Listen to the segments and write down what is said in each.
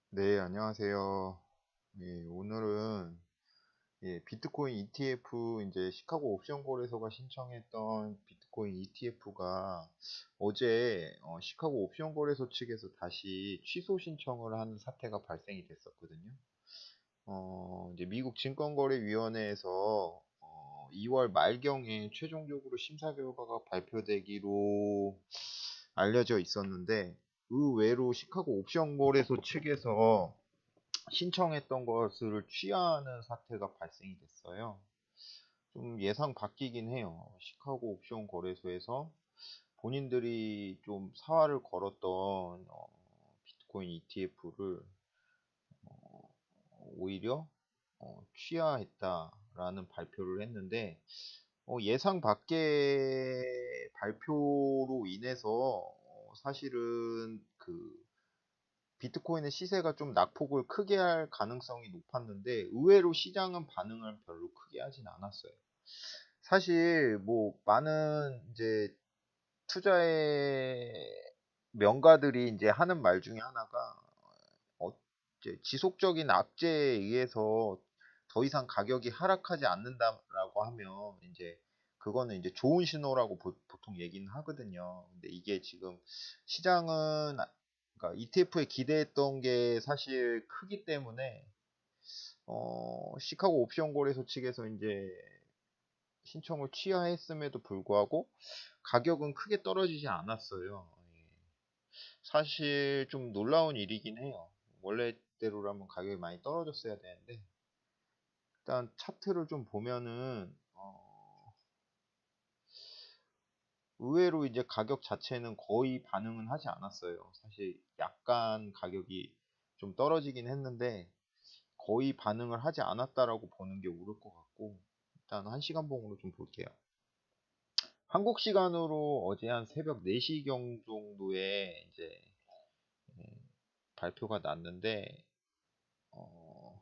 네, 안녕하세요. 예, 오늘은 비트코인 ETF 이제 시카고 옵션 거래소가 신청했던 비트코인 ETF가 어제 시카고 옵션 거래소 측에서 다시 취소 신청을 하는 사태가 발생이 됐었거든요. 이제 미국 증권거래위원회에서 2월 말경에 최종적으로 심사 결과가 발표되기로 알려져 있었는데, 의외로 시카고 옵션 거래소 측에서 신청했던 것을 취하하는 사태가 발생이 됐어요. 좀 예상 바뀌긴 해요. 시카고 옵션 거래소에서 본인들이 좀 사활을 걸었던 비트코인 ETF를 오히려 취하했다라는 발표를 했는데, 예상 밖의 발표로 인해서 사실은 그 비트코인의 시세가 좀 낙폭을 크게 할 가능성이 높았는데, 의외로 시장은 반응을 별로 크게 하진 않았어요. 사실 뭐 많은 이제 투자의 명가들이 이제 하는 말 중에 하나가 이제 지속적인 악재에 의해서 더 이상 가격이 하락하지 않는다라고 하면 이제 그거는 이제 좋은 신호라고 보통 얘기는 하거든요. 근데 이게 지금 시장은 그러니까 ETF에 기대했던 게 사실 크기 때문에 시카고 옵션 거래소 측에서 이제 신청을 취하했음에도 불구하고 가격은 크게 떨어지지 않았어요. 예. 사실 좀 놀라운 일이긴 해요. 원래대로라면 가격이 많이 떨어졌어야 되는데, 일단 차트를 좀 보면은 의외로 이제 가격 자체는 거의 반응은 하지 않았어요. 사실 약간 가격이 좀 떨어지긴 했는데 거의 반응을 하지 않았다라고 보는 게 옳을 것 같고, 일단 1시간봉으로 좀 볼게요. 한국 시간으로 어제 한 새벽 4시경 정도에 이제 음, 발표가 났는데, 어,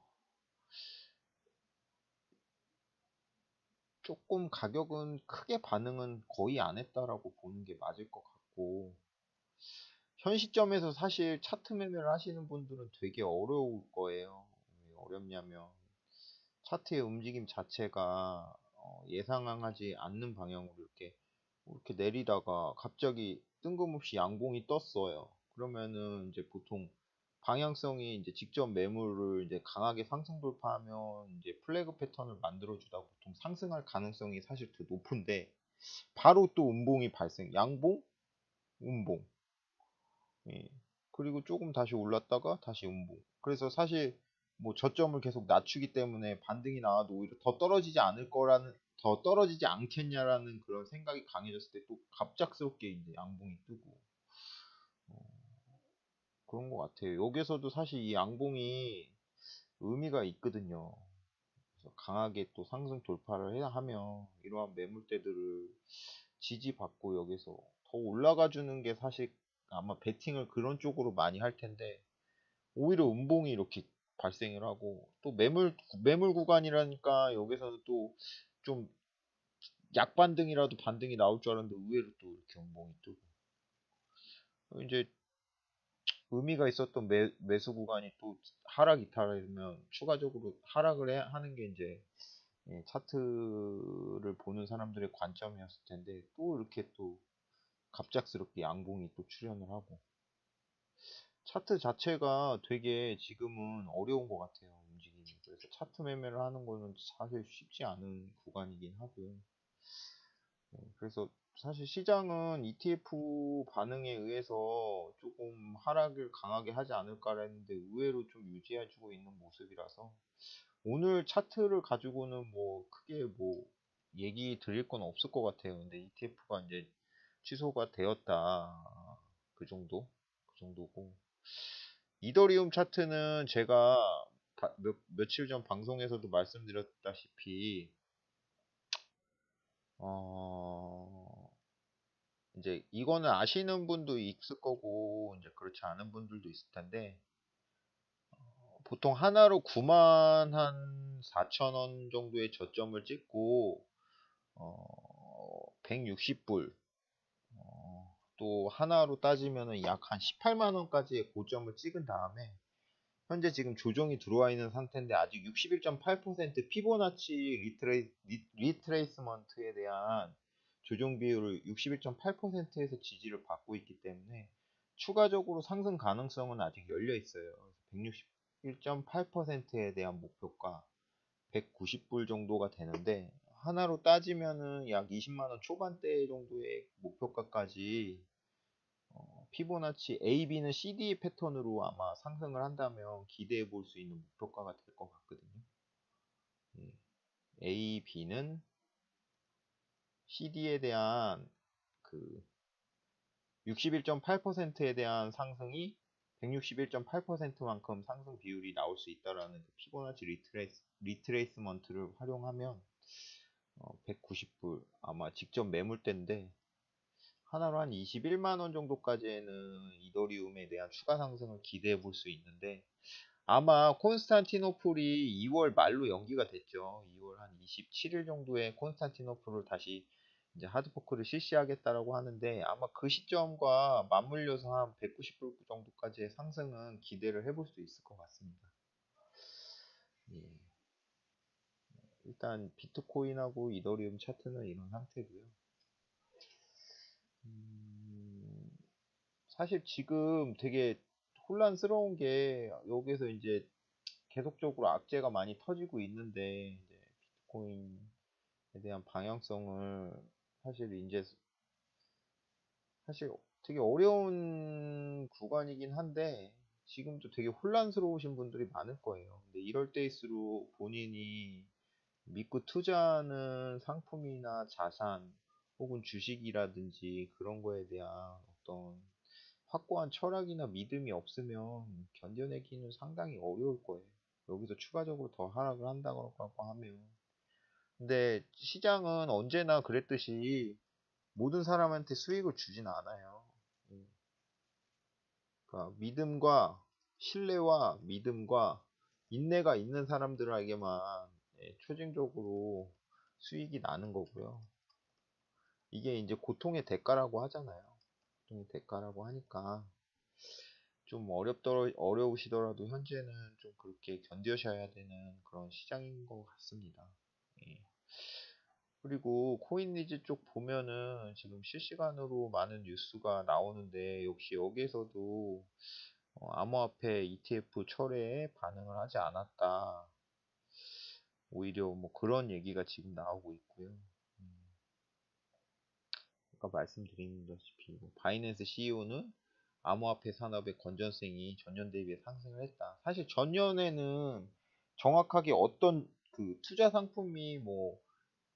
조금 가격은 크게 반응은 거의 안 했다라고 보는 게 맞을 것 같고, 현 시점에서 사실 차트 매매를 하시는 분들은 되게 어려울 거예요. 왜 어렵냐면 차트의 움직임 자체가 예상하지 않는 방향으로 이렇게 내리다가 갑자기 뜬금없이 양봉이 떴어요. 그러면은 이제 보통 방향성이 이제 직접 매물을 이제 강하게 상승 돌파하면 이제 플래그 패턴을 만들어주다 보통 상승할 가능성이 사실 더 높은데, 바로 또 음봉이 발생, 양봉, 음봉. 예. 그리고 조금 다시 올랐다가 다시 음봉. 그래서 사실 뭐 저점을 계속 낮추기 때문에 반등이 나와도 오히려 더 떨어지지 않겠냐라는 그런 생각이 강해졌을 때 또 갑작스럽게 이제 양봉이 뜨고 그런 것 같아요. 여기서도 사실 이 양봉이 의미가 있거든요. 그래서 강하게 또 상승 돌파를 해야 하면 이러한 매물대들을 지지받고 여기서 더 올라가 주는 게 사실 아마 베팅을 그런 쪽으로 많이 할 텐데, 오히려 음봉이 이렇게 발생을 하고 또 매물 구간이라니까 여기서는 또 좀 약반등이라도 반등이 나올 줄 알았는데 의외로 또 이렇게 음봉이 뜨고, 이제 의미가 있었던 매수 구간이 또 하락 이탈하면 추가적으로 하는 게 이제 차트를 보는 사람들의 관점이었을 텐데, 또 이렇게 또 갑작스럽게 양봉이 또 출현을 하고, 차트 자체가 되게 지금은 어려운 것 같아요, 움직임이. 그래서 차트 매매를 하는 거는 사실 쉽지 않은 구간이긴 하고요. 그래서 사실 시장은 ETF 반응에 의해서 조금 하락을 강하게 하지 않을까 했는데 의외로 좀 유지해주고 있는 모습이라서, 오늘 차트를 가지고는 뭐 크게 뭐 얘기 드릴 건 없을 것 같아요. 근데 ETF가 이제 취소가 되었다. 그 정도? 그 정도고. 이더리움 차트는 제가 며칠 전 방송에서도 말씀드렸다시피, 어, 이제 이거는 아시는 분도 있을 거고, 이제 그렇지 않은 분들도 있을 텐데, 보통 하나로 9만 한 4천 원 정도의 저점을 찍고, 160불, 또 하나로 따지면은 약 한 18만 원까지의 고점을 찍은 다음에 현재 지금 조정이 들어와 있는 상태인데 아직 61.8% 피보나치 리트레이스먼트에 대한 조정 비율을 61.8%에서 지지를 받고 있기 때문에 추가적으로 상승 가능성은 아직 열려 있어요. 161.8%에 대한 목표가 190불 정도가 되는데 하나로 따지면은 약 20만원 초반대 정도의 목표가까지 피보나치 AB는 CD 패턴으로 아마 상승을 한다면 기대해 볼 수 있는 목표가가 될 것 같거든요. AB는 CD에 대한 그 61.8%에 대한 상승이 161.8%만큼 상승 비율이 나올 수 있다라는 그 피보나치 리트레이스먼트를 활용하면 190불 아마 직접 매물대인데 하나로 한 21만원 정도까지는 이더리움에 대한 추가 상승을 기대해 볼 수 있는데 아마 콘스탄티노플이 2월 말로 연기가 됐죠. 2월 한 27일 정도에 콘스탄티노플을 다시 이제 하드포크를 실시하겠다라고 하는데 아마 그 시점과 맞물려서 한 190불 정도까지의 상승은 기대를 해볼 수 있을 것 같습니다. 예. 일단 비트코인하고 이더리움 차트는 이런 상태고요. 사실 지금 되게 혼란스러운 게 여기서 이제 계속적으로 악재가 많이 터지고 있는데 이제 비트코인에 대한 방향성을 사실 이제 사실 되게 어려운 구간이긴 한데 지금도 되게 혼란스러우신 분들이 많을 거예요. 근데 이럴 때일수록 본인이 믿고 투자하는 상품이나 자산 혹은 주식이라든지 그런 거에 대한 어떤 확고한 철학이나 믿음이 없으면 견뎌내기는 상당히 어려울 거예요. 여기서 추가적으로 더 하락을 한다고 하면. 근데 시장은 언제나 그랬듯이 모든 사람한테 수익을 주진 않아요. 그러니까 믿음과 신뢰와 믿음과 인내가 있는 사람들에게만 초정적으로 수익이 나는 거고요. 이게 이제 고통의 대가라고 하잖아요. 고통의 대가라고 하니까 좀 어려우시더라도 현재는 좀 그렇게 견디셔야 되는 그런 시장인 것 같습니다. 예. 그리고 코인리즈 쪽 보면은 지금 실시간으로 많은 뉴스가 나오는데 역시 여기에서도 암호화폐 ETF 철회에 반응을 하지 않았다. 오히려 뭐 그런 얘기가 지금 나오고 있고요. 아까 말씀드린다시피 바이낸스 CEO는 암호화폐 산업의 건전성이 전년 대비해 상승을 했다. 사실 전년에는 정확하게 어떤 그 투자 상품이 뭐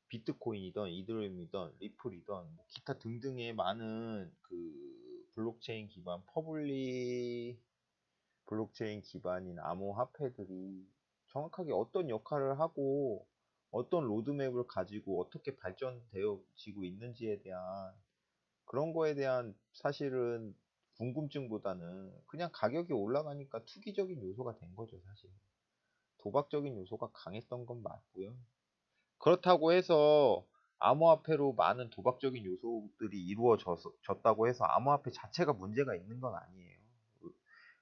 비트코인이든 이더리움이든 리플이든 뭐 기타 등등의 많은 그 블록체인 기반 블록체인 기반인 암호화폐들이 정확하게 어떤 역할을 하고 어떤 로드맵을 가지고 어떻게 발전되어지고 있는지에 대한 그런 거에 대한 사실은 궁금증보다는 그냥 가격이 올라가니까 투기적인 요소가 된 거죠, 사실. 도박적인 요소가 강했던 건 맞고요. 그렇다고 해서 암호화폐로 많은 도박적인 요소들이 이루어졌다고 해서 암호화폐 자체가 문제가 있는 건 아니에요.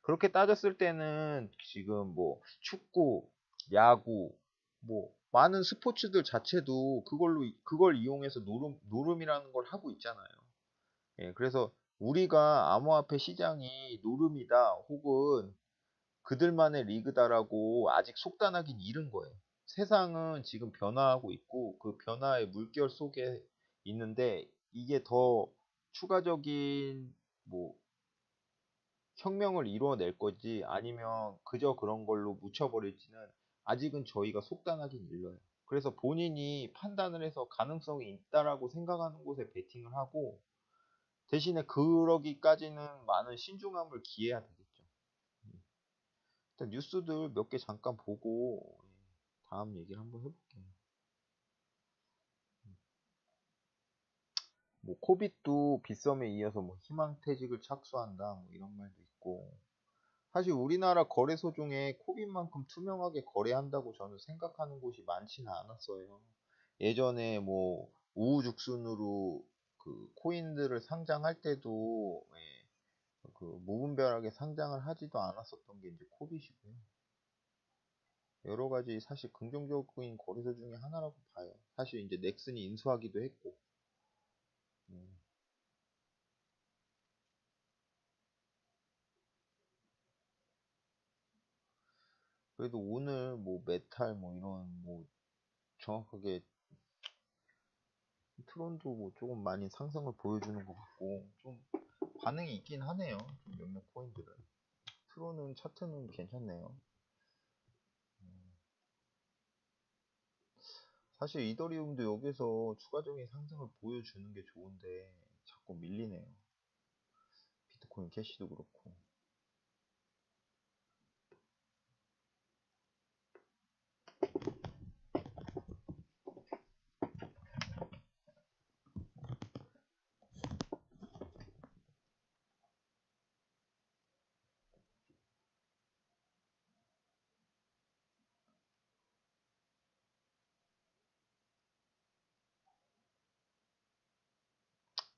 그렇게 따졌을 때는 지금 뭐 축구, 야구, 뭐 많은 스포츠들 자체도 그걸 이용해서 노름이라는 걸 하고 있잖아요. 예, 그래서 우리가 암호화폐 시장이 노름이다 혹은 그들만의 리그다라고 아직 속단하긴 이른 거예요. 세상은 지금 변화하고 있고 그 변화의 물결 속에 있는데 이게 더 추가적인 뭐 혁명을 이루어낼 거지 아니면 그저 그런 걸로 묻혀버릴지는 아직은 저희가 속단하긴 일러요. 그래서 본인이 판단을 해서 가능성이 있다라고 생각하는 곳에 베팅을 하고 대신에 그러기까지는 많은 신중함을 기해야 되겠죠. 일단 뉴스들 몇 개 잠깐 보고 다음 얘기를 한번 해볼게요. 뭐 코빗도 빗썸에 이어서 뭐 희망퇴직을 착수한다 뭐 이런 말도 있고 사실 우리나라 거래소 중에 코빗만큼 투명하게 거래한다고 저는 생각하는 곳이 많지는 않았어요. 예전에 뭐 우후죽순으로 그 코인들을 상장할 때도 그 무분별하게 상장을 하지도 않았었던 게 이제 코빗이고요. 여러 가지 사실 긍정적인 거래소 중에 하나라고 봐요. 사실 이제 넥슨이 인수하기도 했고. 음, 그래도 오늘 뭐 메탈 뭐 이런 뭐 정확하게 트론도 뭐 조금 많이 상승을 보여주는 것 같고 좀 반응이 있긴 하네요. 좀 몇몇 코인들은. 트론은 차트는 괜찮네요. 사실 이더리움도 여기서 추가적인 상승을 보여주는 게 좋은데 자꾸 밀리네요. 비트코인 캐시도 그렇고.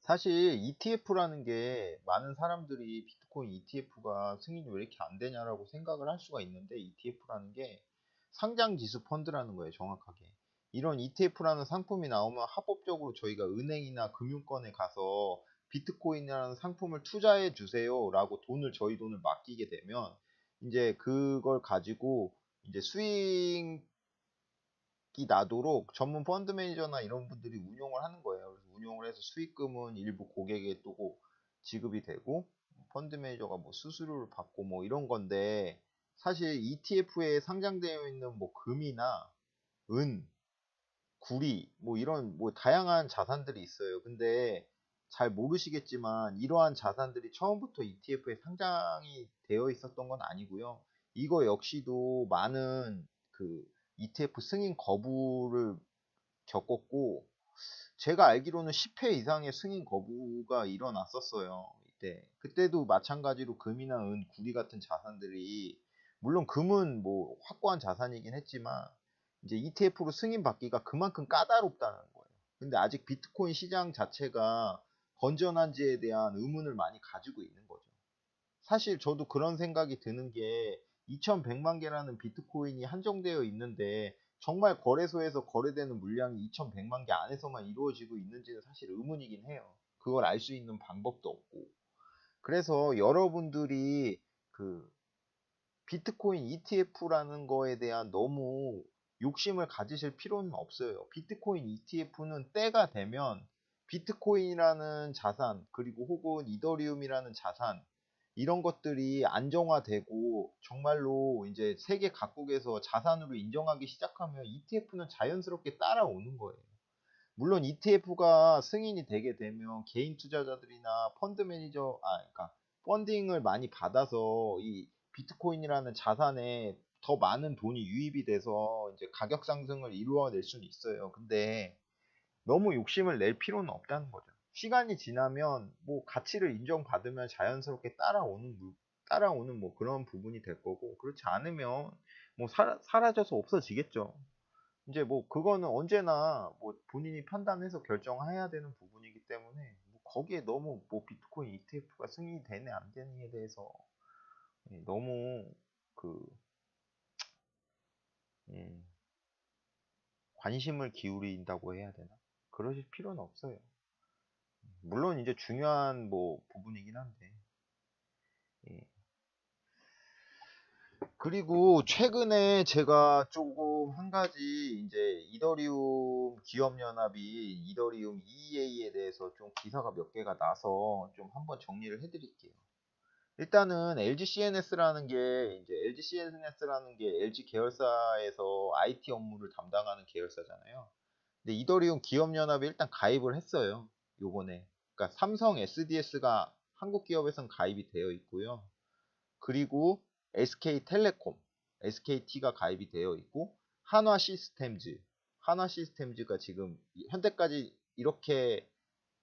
사실 ETF라는 게 많은 사람들이 비트코인 ETF가 승인이 왜 이렇게 안 되냐라고 생각을 할 수가 있는데 ETF라는 게 상장 지수 펀드라는 거예요, 정확하게. 이런 ETF라는 상품이 나오면 합법적으로 저희가 은행이나 금융권에 가서 비트코인이라는 상품을 투자해 주세요라고 저희 돈을 맡기게 되면 이제 그걸 가지고 이제 수익 이 나도록 전문 펀드 매니저나 이런 분들이 운용을 하는 거예요. 그래서 운용을 해서 수익금은 일부 고객에 또 지급이 되고 펀드 매니저가 뭐 수수료를 받고 뭐 이런 건데 사실 ETF에 상장되어 있는 뭐 금이나 은, 구리 뭐 이런 뭐 다양한 자산들이 있어요. 근데 잘 모르시겠지만 이러한 자산들이 처음부터 ETF에 상장이 되어 있었던 건 아니고요. 이거 역시도 많은 그 ETF 승인 거부를 겪었고 제가 알기로는 10회 이상의 승인 거부가 일어났었어요. 이때 그때도 마찬가지로 금이나 은, 구리 같은 자산들이 물론 금은 뭐 확고한 자산이긴 했지만 이제 ETF로 승인 받기가 그만큼 까다롭다는 거예요. 근데 아직 비트코인 시장 자체가 건전한지에 대한 의문을 많이 가지고 있는 거죠. 사실 저도 그런 생각이 드는 게 2100만 개라는 비트코인이 한정되어 있는데 정말 거래소에서 거래되는 물량이 2100만 개 안에서만 이루어지고 있는지는 사실 의문이긴 해요. 그걸 알 수 있는 방법도 없고. 그래서 여러분들이 그 비트코인 ETF라는 거에 대한 너무 욕심을 가지실 필요는 없어요. 비트코인 ETF는 때가 되면 비트코인이라는 자산, 그리고 혹은 이더리움이라는 자산, 이런 것들이 안정화되고 정말로 이제 세계 각국에서 자산으로 인정하기 시작하면 ETF는 자연스럽게 따라오는 거예요. 물론 ETF가 승인이 되게 되면 개인 투자자들이나 펀드 매니저, 그러니까 펀딩을 많이 받아서 이 비트코인이라는 자산에 더 많은 돈이 유입이 돼서 이제 가격 상승을 이루어낼 수는 있어요. 근데 너무 욕심을 낼 필요는 없다는 거죠. 시간이 지나면 뭐 가치를 인정받으면 자연스럽게 따라오는 뭐 그런 부분이 될 거고 그렇지 않으면 뭐 사라져서 없어지겠죠. 이제 뭐 그거는 언제나 뭐 본인이 판단해서 결정해야 되는 부분이기 때문에 뭐 거기에 너무 뭐 비트코인 ETF가 승인이 되네 안 되느냐에 대해서 너무 그 음, 관심을 기울인다고 해야 되나? 그러실 필요는 없어요. 물론 이제 중요한 뭐 부분이긴 한데. 예. 그리고 최근에 제가 조금 한 가지 이제 이더리움 기업연합이 이더리움 EA에 대해서 좀 기사가 몇 개가 나서 좀 한번 정리를 해드릴게요. 일단은 LG CNS라는 게 이제 LG CNS라는 게 LG 계열사에서 IT 업무를 담당하는 계열사잖아요. 근데 이더리움 기업연합에 일단 가입을 했어요. 요번에. 그러니까 삼성 SDS가 한국 기업에선 가입이 되어 있고요. 그리고 SK텔레콤, SKT가 가입이 되어 있고 한화 시스템즈가 지금 현재까지 이렇게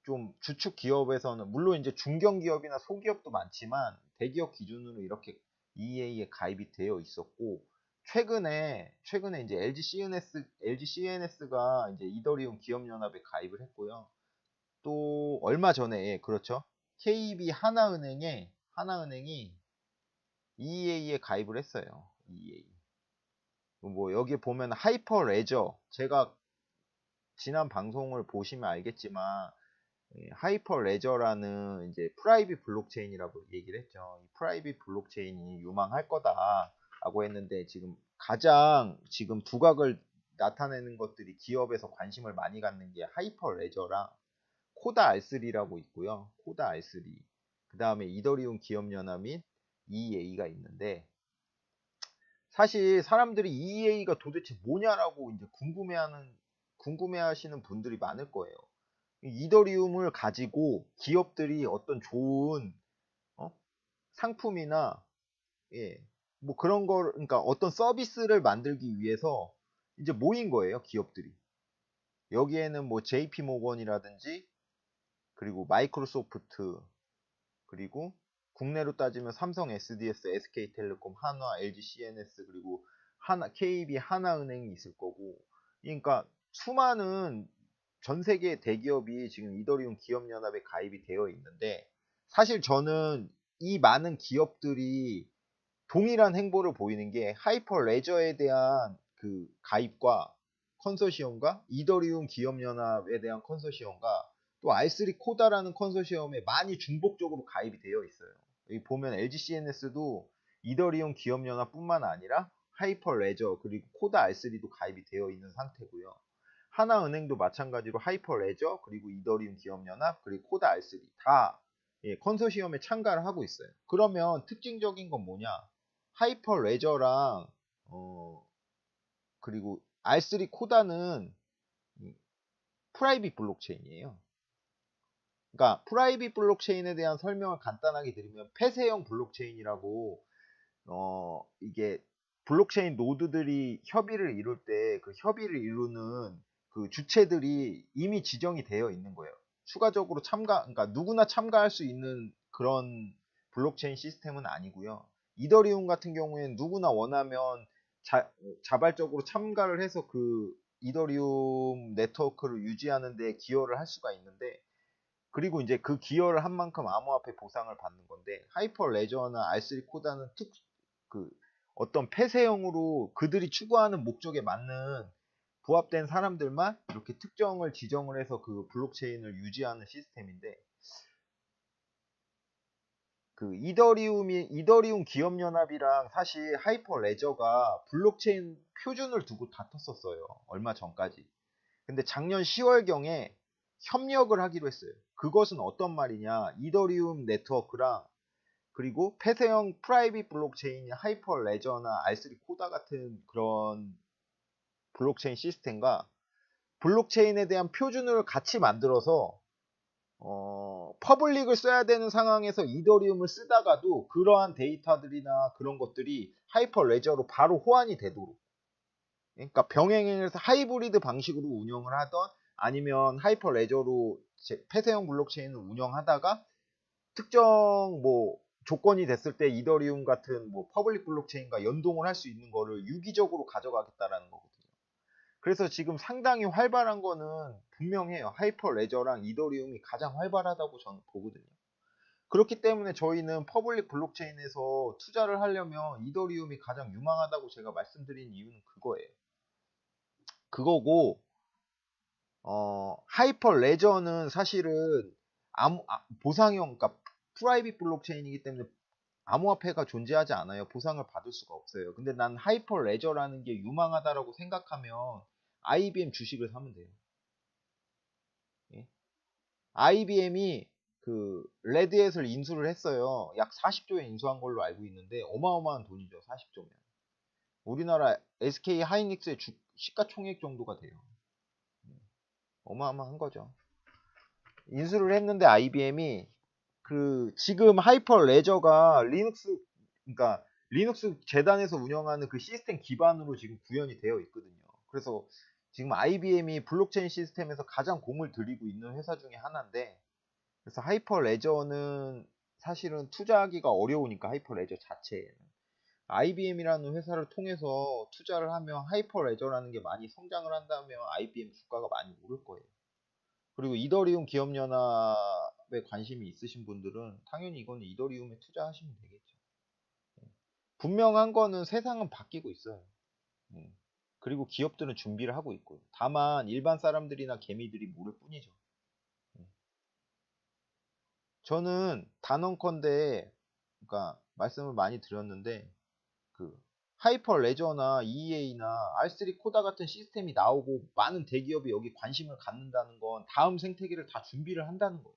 좀 주축 기업에서는 물론 이제 중견 기업이나 소기업도 많지만 대기업 기준으로 이렇게 EA에 가입이 되어 있었고 최근에 이제 LG CNS가 이제 이더리움 기업연합에 가입을 했고요. 또 얼마 전에 그렇죠. KB 하나은행에 하나은행이 EEA에 가입을 했어요. EEA. 뭐 여기 보면 하이퍼 레저, 제가 지난 방송을 보시면 알겠지만 하이퍼 레저라는 이제 프라이빗 블록체인이라고 얘기를 했죠. 이 프라이빗 블록체인이 유망할 거다라고 했는데 지금 가장 지금 두각을 나타내는 것들이 기업에서 관심을 많이 갖는 게 하이퍼 레저랑 코다 R3라고 있고요. 코다 R3. 그 다음에 이더리움 기업연합 및 EEA가 있는데 사실 사람들이 EEA가 도대체 뭐냐라고 이제 궁금해하시는 분들이 많을 거예요. 이더리움을 가지고 기업들이 어떤 좋은 상품이나 뭐 그런 걸 그러니까 어떤 서비스를 만들기 위해서 이제 모인 거예요, 기업들이. 여기에는 뭐 JP 모건이라든지 그리고 마이크로소프트 그리고 국내로 따지면 삼성 SDS, SK텔레콤, 한화, LG CNS 그리고 KB 하나은행이 있을 거고 그러니까 수많은 전 세계 대기업이 지금 이더리움 기업연합에 가입이 되어 있는데 사실 저는 이 많은 기업들이 동일한 행보를 보이는 게 하이퍼 레저에 대한 그 가입과 컨소시엄과 이더리움 기업연합에 대한 컨소시엄과 또 R3 코다라는 컨소시엄에 많이 중복적으로 가입이 되어 있어요. 여기 보면 LG CNS도 이더리움 기업연합뿐만 아니라 하이퍼 레저 그리고 코다 R3도 가입이 되어 있는 상태고요. 하나은행도 마찬가지로 하이퍼 레저 그리고 이더리움 기업연합 그리고 코다 R3 다 컨소시엄에 참가를 하고 있어요. 그러면 특징적인 건 뭐냐? 하이퍼 레저랑 그리고 R3 코다는 프라이빗 블록체인이에요. 그러니까 프라이빗 블록체인에 대한 설명을 간단하게 드리면 폐쇄형 블록체인이라고 이게 블록체인 노드들이 협의를 이룰 때 그 협의를 이루는 그 주체들이 이미 지정이 되어 있는 거예요. 추가적으로 그러니까 누구나 참가할 수 있는 그런 블록체인 시스템은 아니고요. 이더리움 같은 경우에는 누구나 원하면 자발적으로 참가를 해서 그 이더리움 네트워크를 유지하는 데 기여를 할 수가 있는데 그리고 이제 그 기여를 한 만큼 암호화폐 보상을 받는 건데 하이퍼 레저나 R3 코다는 그 어떤 폐쇄형으로 그들이 추구하는 목적에 맞는 부합된 사람들만 이렇게 특정을 지정을 해서 그 블록체인을 유지하는 시스템인데 그 이더리움 기업연합이랑 사실 하이퍼 레저가 블록체인 표준을 두고 다퉜었어요. 얼마 전까지. 근데 작년 10월경에 협력을 하기로 했어요. 그것은 어떤 말이냐? 이더리움 네트워크랑 그리고 폐쇄형 프라이빗 블록체인 하이퍼 레저나 R3 코다 같은 그런 블록체인 시스템과 블록체인에 대한 표준을 같이 만들어서 퍼블릭을 써야 되는 상황에서 이더리움을 쓰다가도 그러한 데이터들이나 그런 것들이 하이퍼 레저로 바로 호환이 되도록 그러니까 병행해서 하이브리드 방식으로 운영을 하던 아니면 하이퍼 레저로 폐쇄형 블록체인을 운영하다가 특정 뭐 조건이 됐을 때 이더리움 같은 뭐 퍼블릭 블록체인과 연동을 할 수 있는 거를 유기적으로 가져가겠다라는 거거든요. 그래서 지금 상당히 활발한 거는 분명해요. 하이퍼 레저랑 이더리움이 가장 활발하다고 저는 보거든요. 그렇기 때문에 저희는 퍼블릭 블록체인에서 투자를 하려면 이더리움이 가장 유망하다고 제가 말씀드린 이유는 그거예요. 그거고 하이퍼 레저는 사실은 보상형, 그러니까 프라이빗 블록체인이기 때문에 암호화폐가 존재하지 않아요. 보상을 받을 수가 없어요. 근데 난 하이퍼 레저라는 게 유망하다라고 생각하면 IBM 주식을 사면 돼요. 예? IBM이 그 레드햇을 인수를 했어요. 약 40조에 인수한 걸로 알고 있는데 어마어마한 돈이죠. 40조면. 우리나라 SK 하이닉스의 시가총액 정도가 돼요. 어마어마한 거죠. 인수를 했는데 IBM이 그 지금 하이퍼 레저가 리눅스 그러니까 리눅스 재단에서 운영하는 그 시스템 기반으로 지금 구현이 되어 있거든요. 그래서 지금 IBM이 블록체인 시스템에서 가장 공을 들이고 있는 회사 중에 하나인데 그래서 하이퍼 레저는 사실은 투자하기가 어려우니까 하이퍼 레저 자체에는 IBM이라는 회사를 통해서 투자를 하면 하이퍼 레저라는 게 많이 성장을 한다면 IBM 주가가 많이 오를 거예요. 그리고 이더리움 기업연합 투자에 관심이 있으신 분들은 당연히 이거는 이더리움에 투자하시면 되겠죠. 분명한 거는 세상은 바뀌고 있어요. 그리고 기업들은 준비를 하고 있고요. 다만 일반 사람들이나 개미들이 모를 뿐이죠. 저는 단언컨대, 그러니까 말씀을 많이 드렸는데, 그 하이퍼 레저나 EA나 R3 코다 같은 시스템이 나오고 많은 대기업이 여기 관심을 갖는다는 건 다음 생태계를 다 준비를 한다는 거예요.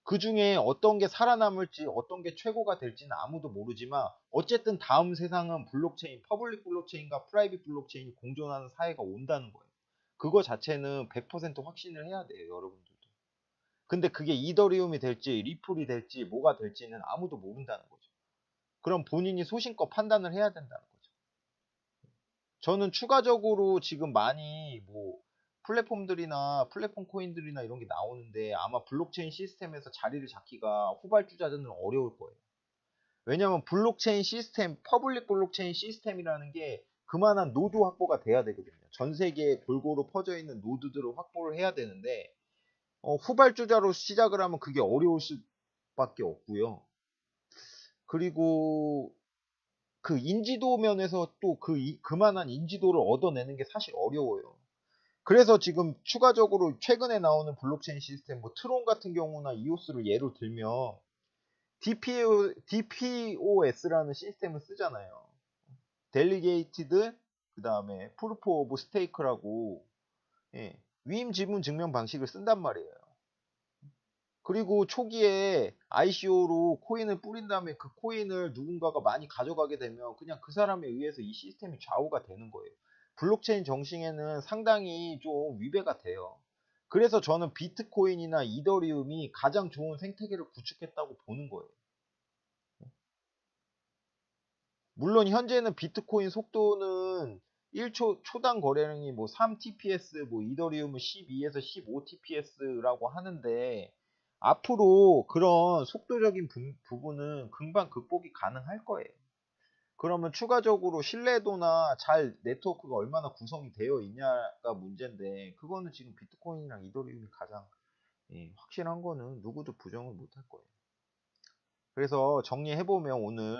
그 중에 어떤 게 살아남을지 어떤 게 최고가 될지는 아무도 모르지만 어쨌든 다음 세상은 블록체인, 퍼블릭 블록체인과 프라이빗 블록체인이 공존하는 사회가 온다는 거예요. 그거 자체는 100% 확신을 해야 돼요, 여러분들도. 근데 그게 이더리움이 될지 리플이 될지 뭐가 될지는 아무도 모른다는 거죠. 그럼 본인이 소신껏 판단을 해야 된다는 거죠. 저는 추가적으로 지금 많이 뭐 플랫폼들이나 플랫폼 코인들이나 이런 게 나오는데 아마 블록체인 시스템에서 자리를 잡기가 후발주자들은 어려울 거예요. 왜냐면 블록체인 시스템, 퍼블릭 블록체인 시스템이라는 게 그만한 노드 확보가 돼야 되거든요. 전 세계에 골고루 퍼져 있는 노드들을 확보를 해야 되는데 후발주자로 시작을 하면 그게 어려울 수밖에 없고요. 그리고 그 인지도 면에서 또 그만한 인지도를 얻어내는 게 사실 어려워요. 그래서 지금 추가적으로 최근에 나오는 블록체인 시스템, 뭐 트론 같은 경우나 이오스를 예로 들면 DPoS라는 시스템을 쓰잖아요. 델리게이티드, 그 다음에 프루프 오브 스테이크라고, 예, 위임 지분 증명 방식을 쓴단 말이에요. 그리고 초기에 ICO로 코인을 뿌린 다음에 그 코인을 누군가가 많이 가져가게 되면 그냥 그 사람에 의해서 이 시스템이 좌우가 되는 거예요. 블록체인 정신에는 상당히 좀 위배가 돼요. 그래서 저는 비트코인이나 이더리움이 가장 좋은 생태계를 구축했다고 보는 거예요. 물론 현재는 비트코인 속도는 1초 초당 거래량이 뭐 3TPS, 뭐 이더리움은 12에서 15TPS라고 하는데 앞으로 그런 속도적인 부분은 금방 극복이 가능할 거예요. 그러면 추가적으로 신뢰도나 잘 네트워크가 얼마나 구성이 되어 있냐가 문제인데 그거는 지금 비트코인이랑 이더리움이 가장 확실한 거는 누구도 부정을 못할 거예요. 그래서 정리해보면 오늘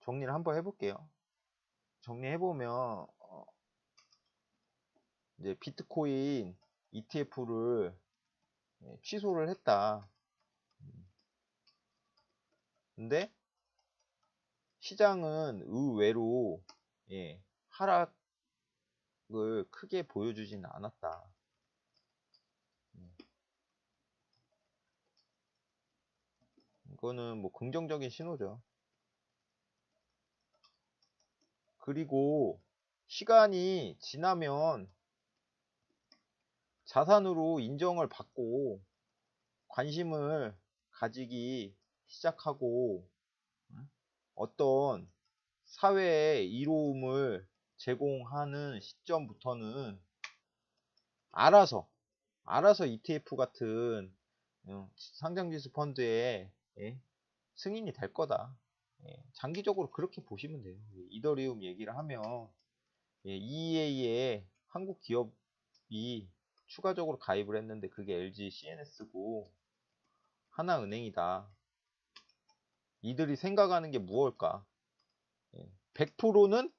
정리를 한번 해볼게요. 정리해보면 이제 비트코인 ETF를 취소를 했다. 근데 시장은 의외로 하락을 크게 보여주지는 않았다. 이거는 뭐 긍정적인 신호죠. 그리고 시간이 지나면 자산으로 인정을 받고 관심을 가지기 시작하고 어떤 사회의 이로움을 제공하는 시점부터는 알아서 ETF 같은 상장지수 펀드에 승인이 될 거다. 장기적으로 그렇게 보시면 돼요. 이더리움 얘기를 하면 EA에 한국 기업이 추가적으로 가입을 했는데 그게 LG CNS고 하나은행이다. 이들이 생각하는 게 무엇일까? 100%는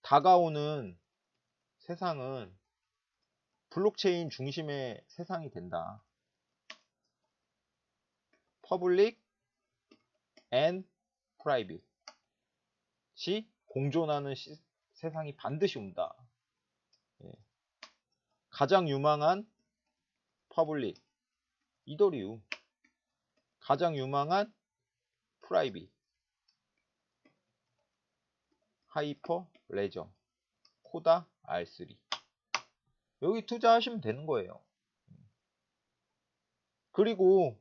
다가오는 세상은 블록체인 중심의 세상이 된다. 퍼블릭 앤 프라이빗이 공존하는 세상이 반드시 온다. 가장 유망한 퍼블릭 이더리움, 가장 유망한 프라이빗 하이퍼 레저 코다 R3 여기 투자하시면 되는 거예요. 그리고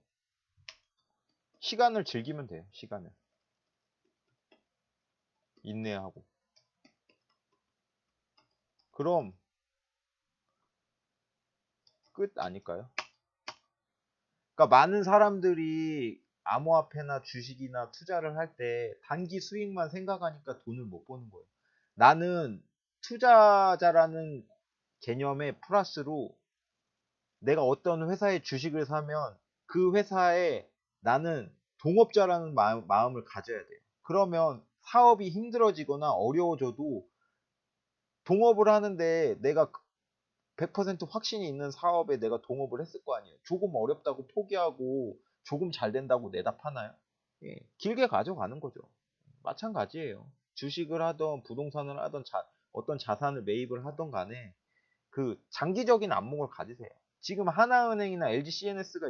시간을 즐기면 돼요. 시간을 인내하고 그럼 끝 아닐까요? 그러니까 많은 사람들이 암호화폐나 주식이나 투자를 할 때 단기 수익만 생각하니까 돈을 못 버는 거예요. 나는 투자자라는 개념에 플러스로 내가 어떤 회사의 주식을 사면 그 회사에 나는 동업자라는 마음을 가져야 돼요. 그러면 사업이 힘들어지거나 어려워져도 동업을 하는데 내가 100% 확신이 있는 사업에 내가 동업을 했을 거 아니에요. 조금 어렵다고 포기하고 조금 잘 된다고 내다 파나요? 예, 길게 가져가는 거죠. 마찬가지예요. 주식을 하던 부동산을 하던 어떤 자산을 매입을 하던 간에 그 장기적인 안목을 가지세요. 지금 하나은행이나 LG CNS가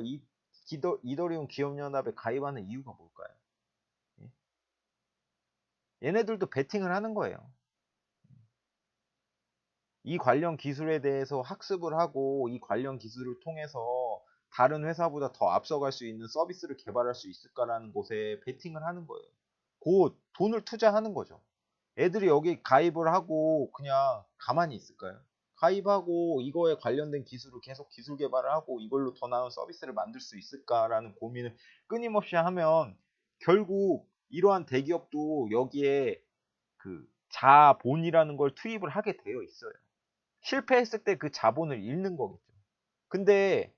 이더리움 기업연합에 가입하는 이유가 뭘까요? 예? 얘네들도 베팅을 하는 거예요. 이 관련 기술에 대해서 학습을 하고 이 관련 기술을 통해서 다른 회사보다 더 앞서갈 수 있는 서비스를 개발할 수 있을까라는 곳에 베팅을 하는 거예요. 곧 돈을 투자하는 거죠. 애들이 여기 가입을 하고 그냥 가만히 있을까요? 가입하고 이거에 관련된 기술을 계속 기술 개발을 하고 이걸로 더 나은 서비스를 만들 수 있을까라는 고민을 끊임없이 하면 결국 이러한 대기업도 여기에 그 자본이라는 걸 투입을 하게 되어 있어요. 실패했을 때 그 자본을 잃는 거겠죠. 근데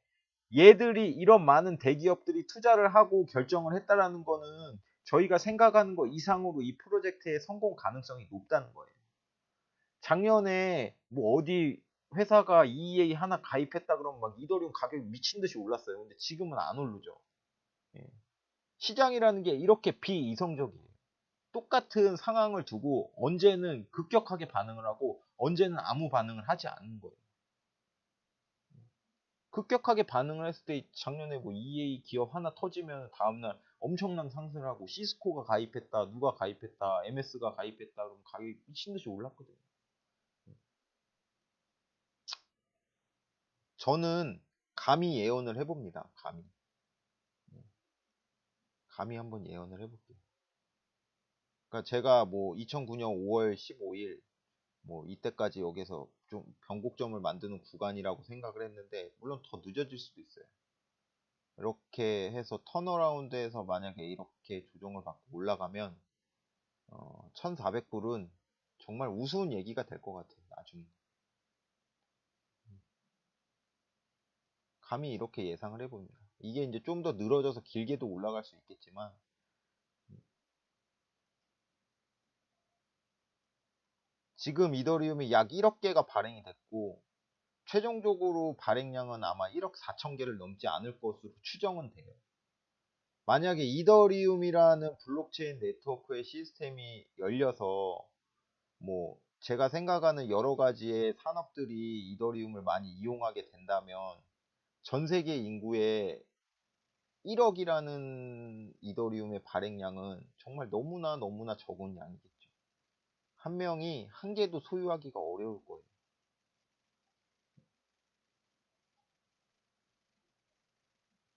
얘들이 이런 많은 대기업들이 투자를 하고 결정을 했다라는 거는 저희가 생각하는 거 이상으로 이 프로젝트의 성공 가능성이 높다는 거예요. 작년에 뭐 어디 회사가 EA 하나 가입했다 그러면 막 이더리움 가격이 미친 듯이 올랐어요. 근데 지금은 안 오르죠. 예. 시장이라는 게 이렇게 비이성적이에요. 똑같은 상황을 두고 언제는 급격하게 반응을 하고 언제는 아무 반응을 하지 않는 거예요. 급격하게 반응을 했을 때 작년에 뭐 EA 기업 하나 터지면 다음날 엄청난 상승을 하고 시스코가 가입했다, 누가 가입했다, MS가 가입했다 그러면 가격이 미친 듯이 올랐거든요. 저는 감히 예언을 해봅니다. 감히 한번 예언을 해볼게요. 그러니까 제가 뭐 2009년 5월 15일 뭐 이때까지 여기서 좀 변곡점을 만드는 구간이라고 생각을 했는데 물론 더 늦어질 수도 있어요. 이렇게 해서 턴어라운드에서 만약에 이렇게 조정을 받고 올라가면 1400불은 정말 우스운 얘기가 될 것 같아요. 나중에. 감히 이렇게 예상을 해봅니다. 이게 이제 좀 더 늘어져서 길게도 올라갈 수 있겠지만 지금 이더리움이 약 1억 개가 발행이 됐고 최종적으로 발행량은 아마 1억 4천 개를 넘지 않을 것으로 추정은 돼요. 만약에 이더리움이라는 블록체인 네트워크의 시스템이 열려서 뭐 제가 생각하는 여러 가지의 산업들이 이더리움을 많이 이용하게 된다면 전 세계 인구의 1억이라는 이더리움의 발행량은 정말 너무나 너무나 적은 양이겠죠. 한 명이 한 개도 소유하기가 어려울 거예요.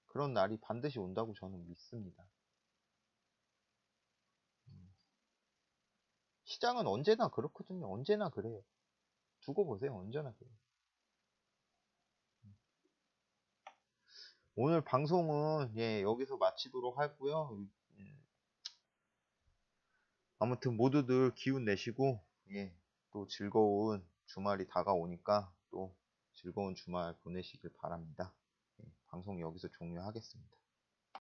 그런 날이 반드시 온다고 저는 믿습니다. 시장은 언제나 그렇거든요. 언제나 그래요. 두고 보세요. 언제나 그래요. 오늘 방송은 예, 여기서 마치도록 하고요. 아무튼 모두들 기운 내시고 예, 또 즐거운 주말이 다가오니까 또 즐거운 주말 보내시길 바랍니다. 예, 방송 여기서 종료하겠습니다.